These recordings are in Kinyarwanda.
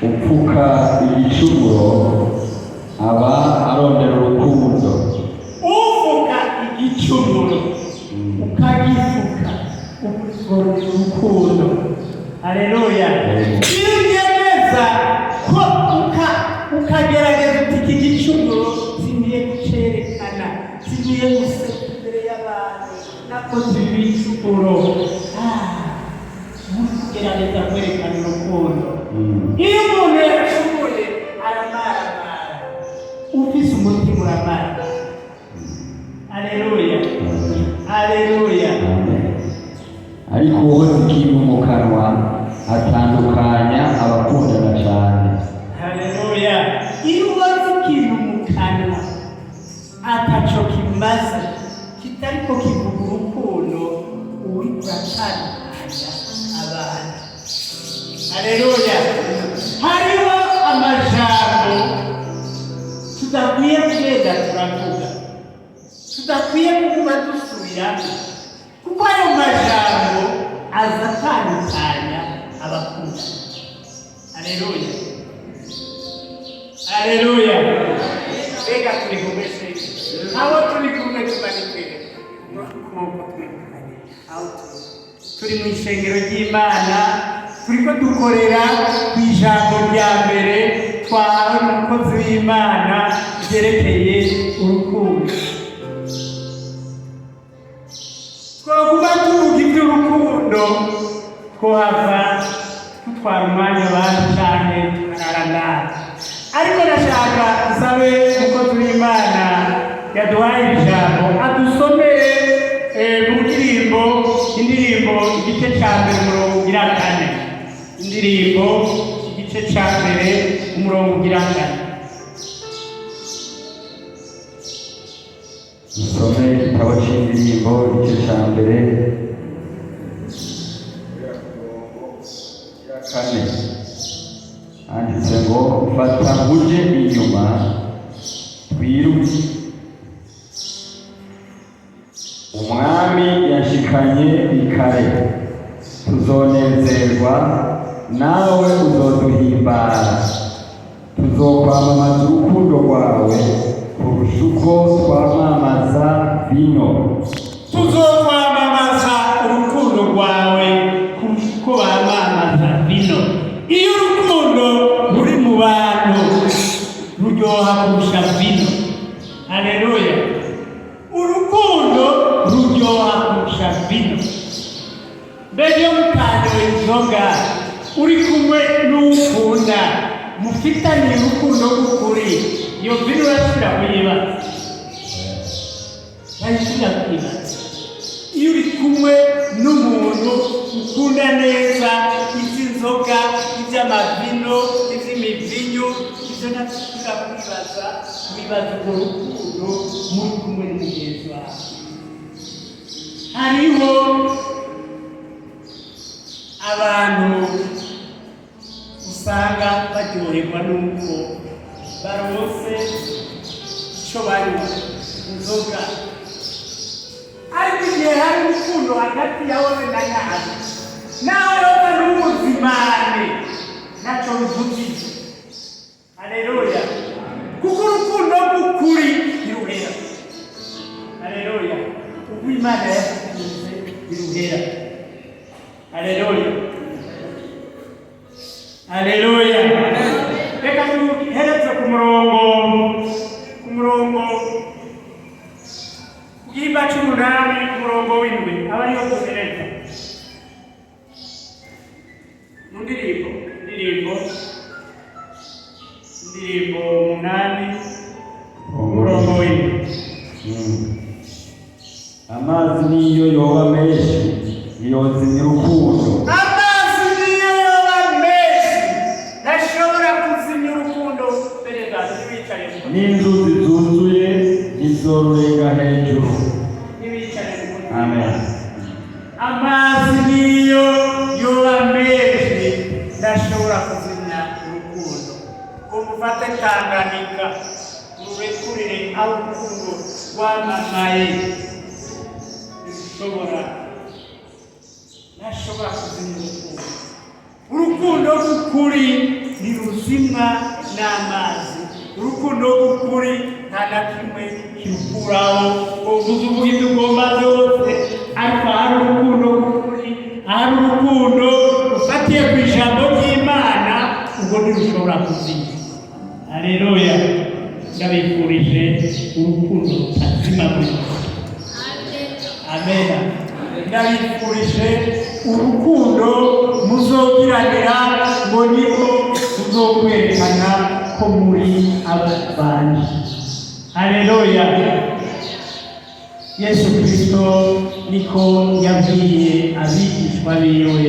upfuka igicumuro aba arondera urukundo. Uvuga igicumuro ukagifuka urondera urukundo. Haleluya. Iyo ugerageza ko ukagerageza uti iki gicumuro singiye gucerekana, singiye guseka imbere y'abantu nakoze ibicumuro, ugerageza kwerekana urukundo. Iyo umuntu yacumuye aramaramara, ufise umutima uramara. Haleluya, haleluya. Ariko uhoza ikintu mu kanwa atandukanya abakundana cyane. Haleluya. Iyo uhoza ikintu mu kanwa ataco kimaze, kitariko kivuga urukundo, uriko uratandukanya abantu. Haleluya. Hariho amajambo tudakwiye kugenda turavuga, tudakwiye kuguma dusubiramo, kuko ayo majambo aza atandukanya abakundana. Haleluya, haleluya. Mbega turi kumwe se? Aho turi kumwe tumanike ukuboko twirukanye, aho turi mu ishengero ry'Imana, turiko dukorera ku ijambo rya mbere twahawe n'umukozi w'Imana ryerekeye urukundo. Twaguma tuvuga iby'urukundo twohava tutwara umwanya abantu cyane tukararana. Ariko ndashaka usabe umukozi w'Imana yaduhaye ijambo adusomere mu indirimbo igice cya mbere umurongo ugira kane. Indirimbo igice cya mbere umurongo ugira kane. Dusome igitabo cy'indirimbo igice cya mbere kane. Handitse ngo fata uje inyuma twiruke, umwami yashikanye ikare, tuzonezerwa nawe uzoduhimbara, tuzokwamamaza urukundo rwawe kurusha uko twamamaza vino. Tuzokwamamaza urukundo rwawe kurusha uko bamamaza vino. Iyo urukundo ruri mu bantu ruryoha kurusha vino. Haleluya. Urukundo ruryoha kurusha vino. Mbere yo mutanyoye inzoga uri kumwe n'ukunda, mufitaniye urukundo rw'ukuri, iyo vino urasubira kuyibaza. Urasubira kuyibaza. Iyo uri kumwe n'umuntu ukunda neza iby'inzoga, iby'amavino, iby'imivinyu, ibyo ntasubira kwibaza, wibaza urwo rukundo muri kumwe n'umugenzi wawe. Hariho abantu usanga baryoherwa n'uko barose icyo banywa, inzoga. Ariko igihe hari urukundo hagati ya wowe na nyawe, nawe yoga n'ubuzimane ntacyo bivugije. Haleluya. Kuko urukundo rw'ukuri ntiruhera. Haleluya. Ubwo Imana yakugize ntiruhera. Haleluya, haleluya. Reka tuhereze ku murongo w'imba 18 umurongo w'indwi aba ariyo duhereza mu ndirimbo 8 umurongo w'indwi. Amazi niyo yoba menshi ntiyozimya urukundo. Amazi niyo yoba menshi ntashobora kuzimya urukundo. Berega ntibicaye n'inzuzi zuzuye ntizorurenga hejuru. Ntibicaye. Amen. Amazi niyo yoba menshi ntashobora kuzimya urukundo. Umufate Tanganyika ururekurire aho urukundo rwamamaye. Ntashobora kuzimya urukundo. urukundo rw'ukuri ntiruzimwa n'amazi, urukundo rw'ukuri nta na kimwe kirukuraho uvuze uvuga ibyo ugomba byose, ariko hari urukundo rw'ukuri, hari urukundo rufatiye ku ijambo ry'Imana, ubwo ntirushobora kuzima. Haleluya! Ndabifurije urukundo rutazima muri mwe. Amena. Ndabifurije urukundo muzogiranira ngo niko muzokwerekana ko muri abandi. Haleluya! Yesu Kristo niko yabwiye abigishwa biwe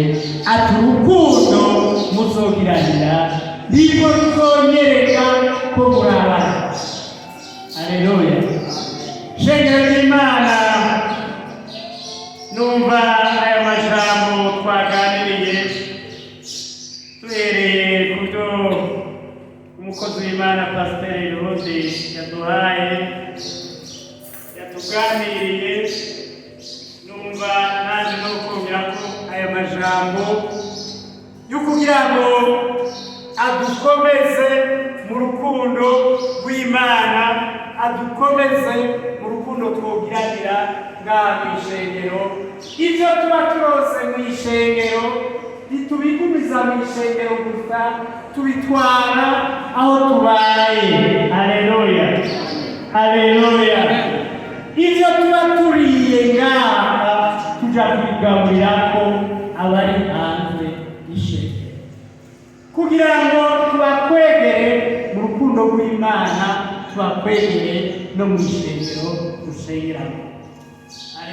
ati urukundo muzogiranira niko ruzonyereka ko muri abandi. Haleluya! Shengero ry'Imana, numva aya majambo twaganiriye tuhereye ku byo umukozi w'Imana Pasiteri Rode yaduhaye, yatuganiriye. Numva nanjye no kumvira ko aya majambo yo kugira ngo adukomeze mu rukundo rw'Imana, adukomeze mu rukundo twogiranira ngaha mw'ishengero. Ibyo tuba turose mw'ishengero ntitubigumiza mw'ishengero gusa, tubitwara aho tubaye. Haleluya! Haleluya! Ibyo tuba turiye ngaha tuja kubigaburirako abari hanze y'ishengero, kugira ngo tubakwegere mu rukundo rw'Imana, tubakwegere no mw'ishengero dusengeramo.